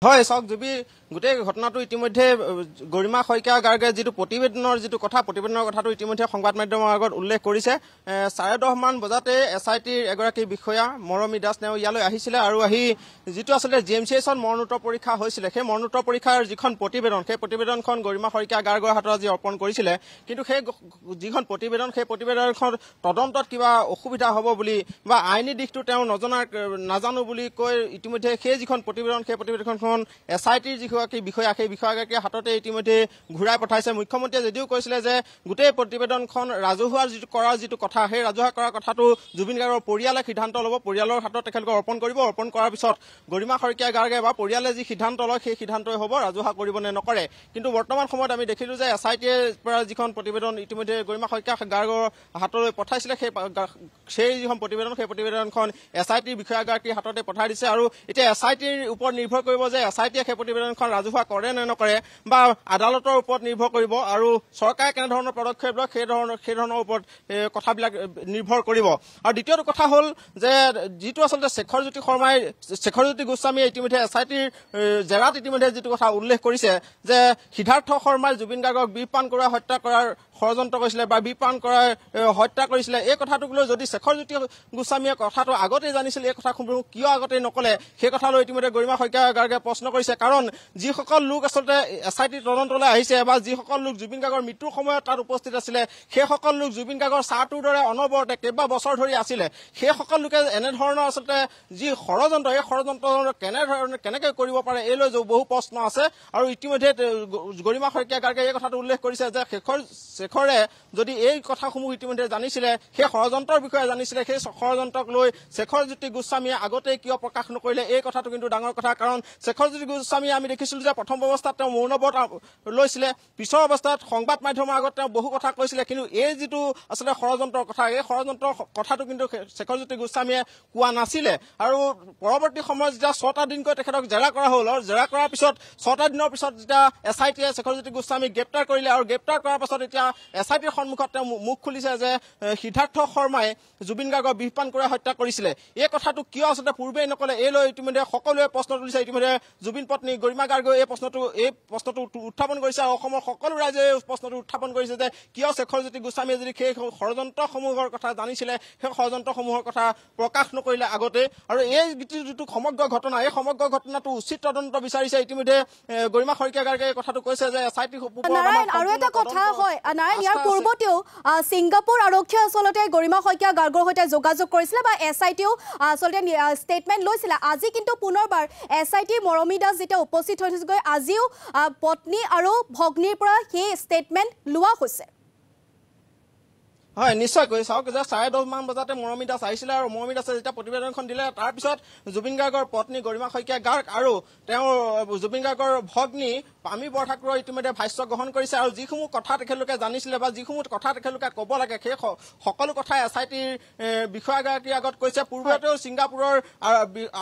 হয় চাওক যদি গোটেই ঘটনাটো ইতিমধ্যে গৰিমা শইকীয়া গাৰ্গে যিটো প্ৰতিবেদনৰ যিটো প্ৰতিবেদনৰ কথাটো ইতিমধ্যে সংবাদ মাধ্যমৰ আগত উল্লেখ কৰিছে 10:30 মান বজাতে এছআইটিৰ এগৰাকী বিষয়া মৰমী দাস তেওঁ ইয়ালৈ আহিছিলে আৰু আহি যিটো আচলতে জিএমচিএছত মৰণোত্তৰ পৰীক্ষা হৈছিলে সেই মৰণোত্তৰ পৰীক্ষাৰ যিখন প্ৰতিবেদন সেই প্ৰতিবেদনখন গৰিমা শইকীয়া গাৰ্গৰ হাতত আজি অৰ্পণ কৰিছিলে কিন্তু সেই যিখন প্ৰতিবেদন সেই প্ৰতিবেদনখন তদন্তত কিবা অসুবিধা হ'ব বুলি বা আইনী দিশটো তেওঁ নাজানো বুলি কৈ ইতিমধ্যে সেই যিখন প্ৰতিবেদন সেই প্ৰতিবেদনখন এছআইটিৰ যিগৰাকী বিষয়া সেই বিষয়াগৰাকীৰ হাততে ইতিমধ্যে ঘূৰাই পঠাইছে মুখ্যমন্ত্ৰীয়ে যদিও কৈছিলে যে গোটেই প্ৰতিবেদনখন ৰাজহুৱা যিটো কথা সেই ৰাজহুৱা কৰাৰ কথাটো জুবিন গাৰ্গৰ পৰিয়ালে সিদ্ধান্ত ল'ব পৰিয়ালৰ হাতত তেখেতলোকে অৰ্পণ কৰিব অৰ্পণ কৰাৰ পিছত গৰিমা শইকীয়া গাৰ্গে বা পৰিয়ালে যি সিদ্ধান্ত লয় সেই সিদ্ধান্তই হ'ব ৰাজহুৱা কৰিব নে নকৰে কিন্তু বৰ্তমান সময়ত আমি দেখিলো যে এছআইটিৰ পৰা যিখন প্ৰতিবেদন ইতিমধ্যে গৰিমা শইকীয়া গাৰ্গৰ হাতলৈ পঠাইছিলে সেই যিখন প্ৰতিবেদন সেই প্ৰতিবেদনখন এছআইটিৰ বিষয়াগৰাকীৰ হাততে পঠাই দিছে আৰু এতিয়া এছআইটিৰ ওপৰত নিৰ্ভৰ কৰিব যে এছআইটিয়ে সেই প্ৰতিবেদনখন ৰাজহুৱা কৰে নে নকৰে বা আদালতৰ ওপৰত নিৰ্ভৰ কৰিব আৰু চৰকাৰে কেনেধৰণৰ পদক্ষেপ লয় সেই ধৰণৰ ওপৰত কথাবিলাক নিৰ্ভৰ কৰিব আৰু দ্বিতীয়টো কথা হ'ল যে যিটো আচলতে শেখৰজ্যোতি গোস্বামীয়ে ইতিমধ্যে এছআইটিৰ জেৰাত ইতিমধ্যে যিটো কথা উল্লেখ কৰিছে যে সিদ্ধাৰ্থ শৰ্মাই জুবিন গাৰ্গক বিষ পান কৰা হত্যা কৰাৰ ষড়যন্ত্ৰ কৰিছিলে বা বিষ পান কৰাৰ হত্যা কৰিছিলে এই কথাটোক লৈ যদি শেখৰজ্যোতি গোস্বামীয়ে কথাটো আগতেই জানিছিল এই কথাসমূহ কিয় আগতেই নকলে সেই কথালৈ ইতিমধ্যে গৰিমা শইকীয়া গাৰ্গে প্ৰশ্ন কৰিছে কাৰণ যিসকল লোক আচলতে এছআইটি তদন্তলৈ আহিছে বা যিসকল লোক জুবিন গাৰ্গৰ মৃত্যুৰ সময়ত তাত উপস্থিত আছিলে সেইসকল লোক জুবিন গাৰ্গৰ চাহটোৰ দৰে অনবৰতে কেইবা বছৰ ধৰি আছিলে সেইসকল লোকে এনেধৰণৰ আচলতে যি ষড়যন্ত্ৰ এই ষড়যন্ত্ৰ কেনেকৈ কৰিব পাৰে এই লৈ বহু প্ৰশ্ন আছে আৰু ইতিমধ্যে গৰিমা শইকীয়া গাৰ্গে এই কথাটো উল্লেখ কৰিছে যে শেখৰে যদি এই কথাসমূহ ইতিমধ্যে জানিছিলে সেই ষড়যন্ত্ৰৰ বিষয়ে জানিছিলে সেই ষড়যন্ত্ৰক লৈ শেখৰজ্যোতি গোস্বামীয়ে আগতে কিয় প্ৰকাশ নকৰিলে এই কথাটো কিন্তু ডাঙৰ কথা কাৰণ শেখৰজ্যোতি গোস্বামী আমি দেখিছিলো যে প্ৰথম অৱস্থাত তেওঁ মৌনব্ৰত লৈছিলে পিছৰ অৱস্থাত সংবাদ মাধ্যমৰ আগত তেওঁ বহু কথা কৈছিলে কিন্তু এই যিটো আচলতে ষড়যন্ত্ৰৰ কথা এই ষড়যন্ত্ৰৰ কথাটো কিন্তু শেখৰজ্যোতি গোস্বামীয়ে কোৱা নাছিলে আৰু পৰৱৰ্তী সময়ত যেতিয়া 6টা দিনকৈ তেখেতক জেৰা কৰা হ'ল আৰু জেৰা কৰাৰ পিছত 6টা দিনৰ পিছত যেতিয়া এছআইটিয়ে শেখৰজ্যোতি গোস্বামীক গ্ৰেপ্তাৰ কৰিলে আৰু গ্ৰেপ্তাৰ কৰাৰ পাছত এতিয়া এছআইটিৰ সন্মুখত তেওঁ মুখ খুলিছে যে সিদ্ধাৰ্থ শৰ্মাই জুবিন গাৰ্গক বিষ পান কৰি হত্যা কৰিছিলে এই কথাটো কিয় আচলতে পূৰ্বেই নকলে এই লৈ ইতিমধ্যে সকলোৱে প্ৰশ্ন তুলিছে ইতিমধ্যে জুবিন পত্নী গৰিমা গাৰ্গেও এই প্ৰশ্নটো উত্থাপন কৰিছে আৰু অসমৰ সকলো ৰাইজে এই প্ৰশ্নটো উত্থাপন কৰিছে যে কিয় শেখৰজ্যোতি গোস্বামীয়ে যদি সেই ষড়যন্ত্ৰসমূহৰ কথা জানিছিলে সেই ষড়যন্ত্ৰসমূহৰ কথা প্ৰকাশ নকৰিলে আগতে আৰু এই যিটো সমগ্ৰ ঘটনা এই সমগ্ৰ ঘটনাটো উচিত তদন্ত বিচাৰিছে ইতিমধ্যে গৰিমা শইকীয়া গাৰ্গে কথাটো কৈছে যে এছআইটি আৰু এটা কথা হয় নাৰায়ণ ইয়াৰ পূৰ্বতেও ছিংগাপুৰ আৰক্ষীয়ে আচলতে গৰিমা শইকীয়া গাৰ্গৰ সৈতে যোগাযোগ কৰিছিলে বা এছআইটিও আচলতে ষ্টেটমেণ্ট লৈছিলে আজি কিন্তু পুনৰবাৰ এছআইটিৰ মৰমী দাস যেতিয়া উপস্থিত হৈছেগৈ আজিও পত্নী আৰু ভগ্নীৰ পৰা সেই ষ্টেটমেণ্ট লোৱা হৈছে হয় নিশ্চয়কৈ চাওক যে 10:30 মান বজাতে মৰমী দাস আহিছিলে আৰু মৰমী দাসে যেতিয়া প্ৰতিবেদনখন দিলে তাৰপিছত জুবিন গাৰ্গৰ পত্নী গৰিমা শইকীয়া গাৰ্গ আৰু তেওঁৰ জুবিন গাৰ্গৰ ভগ্নী পামী বৰঠাকুৰৰ ইতিমধ্যে ভাষ্য গ্ৰহণ কৰিছে আৰু যিসমূহ কথা তেখেতলোকে জানিছিলে বা যিসমূহ কথা তেখেতলোকে ক'ব লাগে সেই সকলো কথা এছআইটিৰ বিষয়াগৰাকীৰ আগত কৈছে পূৰ্বতেও ছিংগাপুৰৰ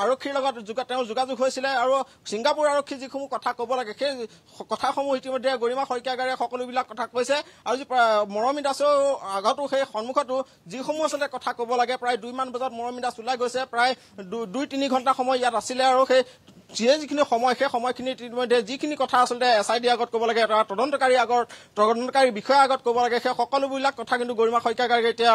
আৰক্ষীৰ লগত তেওঁ যোগাযোগ হৈছিলে আৰু ছিংগাপুৰ আৰক্ষী যিসমূহ কথা ক'ব লাগে সেই কথাসমূহ ইতিমধ্যে গৰিমা শইকীয়া গাৰ্গে সকলোবিলাক কথা কৈছে আৰু মৰমী দাসেও আগতো সেই সন্মুখতো যিসমূহ আচলতে কথা ক'ব লাগে প্ৰায় 2 মান বজাত মৰমী দাস ওলাই গৈছে প্ৰায় 2-3 ঘণ্টা সময় ইয়াত আছিলে আৰু সেই যিখিনি সময় সেই সময়খিনিত ইতিমধ্যে যিখিনি কথা আচলতে এছআইটিৰ আগত ক'ব লাগে এটা তদন্তকাৰী বিষয়াৰ আগত ক'ব লাগে সেই সকলোবিলাক কথা কিন্তু গৰিমা শইকীয়া গাৰ্গে এতিয়া